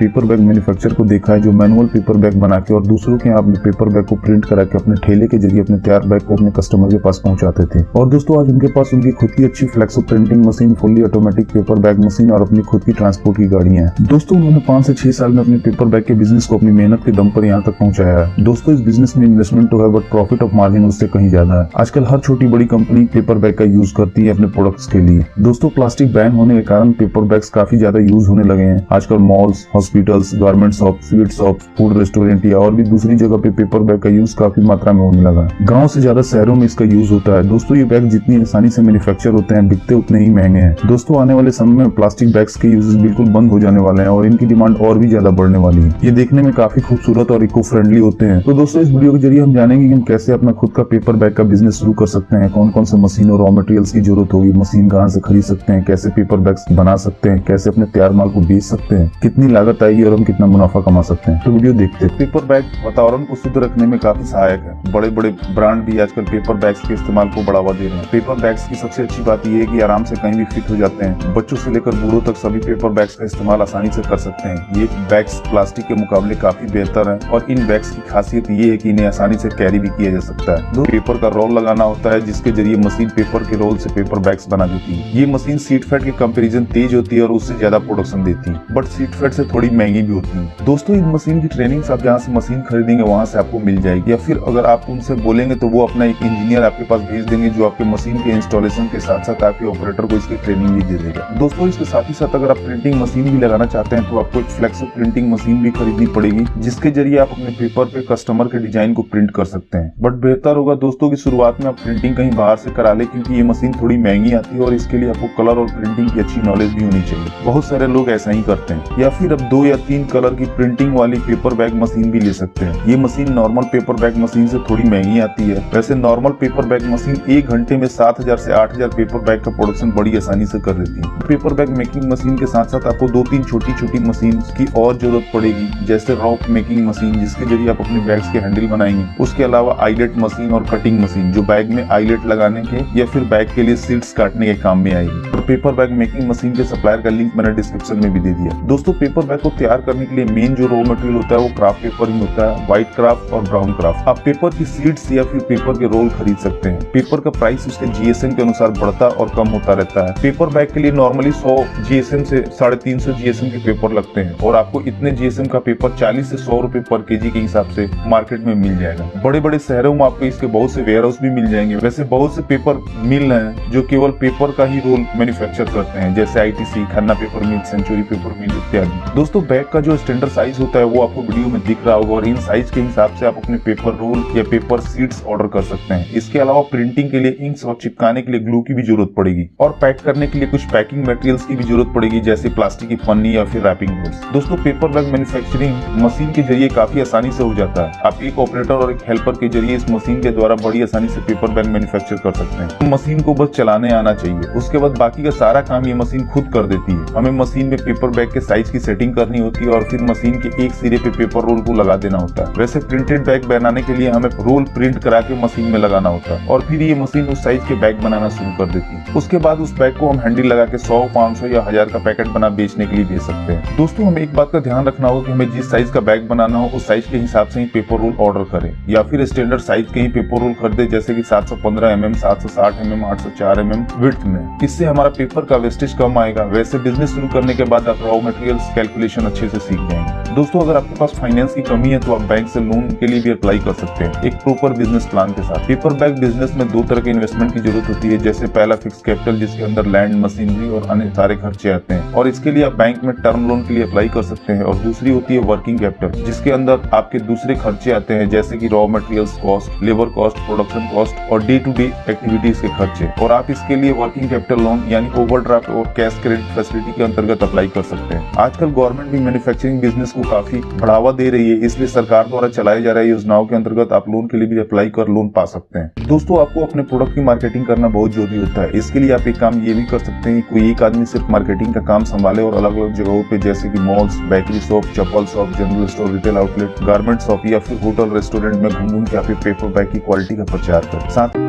Paper bag manufacture को देखा है जो मैनुअल पेपर बैग बना के और दूसरों के यहाँ पेपर बैग को प्रिंट करा के अपने ठेले के जरिए अपने तैयार बैग को अपने कस्टमर के पास पहुंचाते थे। और दोस्तों आज उनके पास उनकी खुद की अच्छी flexo printing machine, fully automatic paper bag machine और अपनी खुद की ट्रांसपोर्ट की गाड़ियां हैं। दोस्तों उन्होंने 5 से 6 साल में अपने पेपर बैग के बिजनेस को अपनी मेहनत के दम पर यहाँ तक पहुंचाया है। दोस्तों इस बिजनेस में इन्वेस्टमेंट तो है बट प्रॉफिट ऑफ मार्जिन उससे कहीं ज्यादा है। आजकल हर छोटी बड़ी कंपनी पेपर बैग का यूज करती है अपने प्रोडक्ट्स के लिए। दोस्तों प्लास्टिक बैन होने के कारण पेपर बैग्स काफी ज्यादा यूज होने लगे हैं। आजकल malls, hospitals, garment shop, sweet shop, food restaurant या और भी दूसरी जगह पे पेपर बैग का यूज काफी मात्रा में होने लगा। गाँव से ज्यादा शहरों में इसका यूज होता है। दोस्तों ये बैग जितनी आसानी से मैन्युफैक्चर होते हैं बिकते उतने ही महंगे हैं। दोस्तों आने वाले समय में प्लास्टिक बैग्स के यूजेस बिल्कुल बंद हो जाने वाले हैं और इनकी डिमांड और भी ज्यादा बढ़ने वाली है। ये देखने में काफी खूबसूरत और इको फ्रेंडली होते हैं। तो दोस्तों इस वीडियो के जरिए हम जानेंगे कि हम कैसे अपना खुद का पेपर बैग का बिजनेस शुरू कर सकते हैं, कौन कौन से मशीन और रॉ मटेरियल्स की जरूरत होगी, मशीन कहाँ से खरीद सकते हैं, कैसे पेपर बैग्स बना सकते हैं, कैसे अपने तैयार माल को बेच सकते हैं, कितनी लागत आएगी और हम कितना मुनाफा कमा सकते हैं। तो वीडियो देखते हैं। पेपर बैग वातावरण को शुद्ध रखने में काफी सहायक है। बड़े बड़े ब्रांड भी आजकल पेपर बैग्स के इस्तेमाल को बढ़ावा दे रहे हैं। पेपर बैग्स की सबसे अच्छी बात यह है कि आराम से कहीं भी फिट हो जाते हैं। बच्चों से लेकर बूढ़ों तक सभी पेपर बैग्स का इस्तेमाल आसानी से कर सकते हैं। ये बैग्स प्लास्टिक के मुकाबले काफी बेहतर है और इन बैग्स की खासियत ये है कि इन्हें आसानी से कैरी भी किया जा सकता है। दो पेपर का रोल लगाना होता है जिसके जरिए मशीन पेपर के रोल से पेपर बैग्स बना देती है। ये मशीन सीट फैट के कंपैरिजन तेज होती है और उससे ज्यादा प्रोडक्शन देती है बट सीट फैट से थोड़ी महंगी भी होती है। दोस्तों इन मशीन की ट्रेनिंग आप जहाँ से मशीन खरीदेंगे वहाँ से आपको मिल जाएगी या फिर अगर आप उनसे बोलेंगे तो वो अपना एक इंजीनियर आपके पास भेज देंगे जो आपके मशीन के इंस्टॉलेशन के साथ साथ आपके ऑपरेटर को इसकी ट्रेनिंग भी दे देगा। दोस्तों इसके साथ ही साथ अगर आप प्रिंटिंग मशीन भी लगाना चाहते हैं तो आपको एक फ्लेक्सो प्रिंटिंग मशीन भी खरीदनी पड़ेगी जिसके जरिए आप अपने पेपर पे कस्टमर के डिजाइन को प्रिंट कर सकते हैं। बट बेहतर होगा दोस्तों की शुरुआत में आप प्रिंटिंग कहीं बाहर से करा ले क्योंकि ये मशीन थोड़ी महंगी आती है और इसके लिए आपको कलर और प्रिंटिंग की अच्छी नॉलेज भी होनी चाहिए। बहुत सारे लोग ऐसा ही करते हैं। या फिर अब 2 या 3 कलर की प्रिंटिंग वाली पेपर बैग मशीन भी ले सकते हैं। ये machine normal paper bag machine से थोड़ी महंगी आती है। वैसे नॉर्मल पेपर बैग मशीन 1 घंटे में 7000 से 8000 पेपर बैग का प्रोडक्शन बड़ी आसानी से कर देती है। पेपर बैग मेकिंग मशीन के साथ साथ आपको 2-3 छोटी मशीन की और जरूरत पड़ेगी जैसे रॉक मेकिंग मशीन जिसके जरिए आप अपने बैग्स के हैंडल बनाएंगे। उसके अलावा आईलेट मशीन और कटिंग मशीन जो बैग में आईलेट लगाने के या फिर बैग के लिए सीट्स काटने के काम में आएगी। और पेपर बैग मेकिंग मशीन के सप्लायर का लिंक मैंने डिस्क्रिप्शन में भी दे दिया। दोस्तों पेपर बैग को तैयार करने के लिए मेन जो रॉ मटेरियल होता है वो क्राफ्ट पेपर ही होता है, व्हाइट क्राफ्ट और ब्राउन क्राफ्ट। आप पेपर की सीड्स या फिर पेपर के रोल खरीद सकते हैं। पेपर का प्राइस उसके जीएसएम के अनुसार बढ़ता और कम होता रहता है। पेपर बैग के लिए नॉर्मली 100 जीएसएम से 350 जीएसएम के पेपर लगते हैं और आपको इतने जीएसएम का पेपर 40 से 100 रुपए पर केजी के हिसाब से मार्केट में मिल जाएगा। बड़े बड़े शहरों में आपको इसके बहुत से वेयर हाउस भी मिल जाएंगे। वैसे बहुत से पेपर मिल हैं जो केवल पेपर का ही रोल मैन्युफैक्चर करते हैं जैसे आईटीसी, खन्ना पेपर मिल, सेंचुरी पेपर मिल इत्यादि। दोस्तों बैग का जो स्टैंडर्ड साइज होता है वो आपको वीडियो में दिख रहा होगा और इन साइज के हिसाब से आप अपने पेपर रोल या पेपर सीट्स ऑर्डर कर सकते हैं। इसके अलावा प्रिंटिंग के लिए इंक्स और चिपकाने के लिए ग्लू की भी जरूरत पड़ेगी और पैक करने के लिए कुछ पैकिंग मटेरियल्स की भी जरूरत पड़ेगी जैसे प्लास्टिक की पन्नी या फिर रैपिंग बोर्ड्स। दोस्तों पेपर बैग मैन्युफैक्चरिंग मशीन के जरिए काफी आसानी से हो जाता है। आप एक ऑपरेटर और एक हेल्पर के जरिए इस मशीन के द्वारा बड़ी आसानी से पेपर बैग मैन्युफैक्चर कर सकते हैं। मशीन को बस चलाने आना चाहिए, उसके बाद बाकी का सारा काम ये मशीन खुद कर देती है। हमें मशीन में पेपर बैग के साइज की सेटिंग करनी होती है और फिर मशीन के एक सिरे पे पेपर रोल को लगा देना होता है। वैसे प्रिंटेड बैग बनाने के लिए हमें रोल प्रिंट करा के मशीन में लगाना होता है और फिर ये मशीन उस साइज के बैग बनाना शुरू कर देती है। उसके बाद उस बैग को हम हैंडल लगा के 100, 500 या 1000 का पैकेट बना बेचने के लिए भेज सकते हैं। दोस्तों हमें एक बात का ध्यान रखना होगा कि हमें जिस साइज का बैग बनाना हो उस साइज के हिसाब से ही पेपर रोल ऑर्डर करें या फिर स्टैंडर्ड साइज के ही पेपर रोल खरीदे जैसे कि 715 mm, 760 mm, 804 mm विड्थ में। इससे हमारा पेपर का वेस्टेज कम आएगा। वैसे बिजनेस शुरू करने के बाद आप रॉ मटेरियल्स कैलकुलेशन अच्छे से सीख जाएंगे। दोस्तों अगर आपके पास फाइनेंस की कमी है तो आप बैंक से लोन के लिए भी अप्लाई कर सकते हैं एक प्रॉपर बिजनेस प्लान के साथ। पेपर बैग बिजनेस में 2 तरह के इन्वेस्टमेंट की जरूरत होती है जैसे पहला फिक्स कैपिटल जिसके अंदर लैंड, मशीनरी और अन्य सारे खर्चे आते हैं और इसके लिए आप बैंक में टर्म लोन के लिए अप्लाई कर सकते हैं। और दूसरी होती है वर्किंग कैपिटल जिसके अंदर आपके दूसरे खर्चे आते हैं जैसे कि raw materials cost, labour cost, production cost और डे टू डे एक्टिविटीज के खर्चे। और आप इसके लिए वर्किंग कैपिटल लोन यानी ओवरड्राफ्ट और कैश क्रेडिट फैसिलिटी के अंतर्गत अप्लाई कर सकते हैं। आजकल गवर्नमेंट भी मैन्युफैक्चरिंग बिजनेस को काफी बढ़ावा दे रही है, इसलिए सरकार द्वारा चलाई जा रही योजनाओं के अंतर्गत आप लोन के लिए भी अप्लाई कर लोन पा सकते हैं। दोस्तों आपको अपने प्रोडक्ट की मार्केटिंग करना बहुत जरूरी होता है। इसके लिए आप एक काम ये भी कर सकते हैं, कोई एक आदमी सिर्फ मार्केटिंग का काम संभाले और अलग अलग जगहों पे जैसे कि मॉल्स, बेकरी शॉप, चप्पल shop, general store, retail outlet, garment shop या फिर होटल रेस्टोरेंट में घूम के आप पेपर बैग की क्वालिटी का प्रचार करें। साथ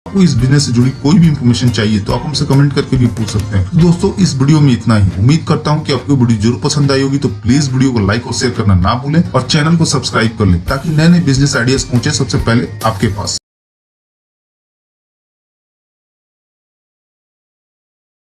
आपको इस बिजनेस से जुड़ी कोई भी इंफॉर्मेशन चाहिए तो आप हमसे कमेंट करके भी पूछ सकते हैं। तो दोस्तों इस वीडियो में इतना ही। उम्मीद करता हूँ कि आपको वीडियो जरूर पसंद आई होगी, तो प्लीज वीडियो को लाइक और शेयर करना ना भूलें और चैनल को सब्सक्राइब कर लें ताकि नए नए बिजनेस आइडियाज पहुंचे सबसे पहले आपके पास।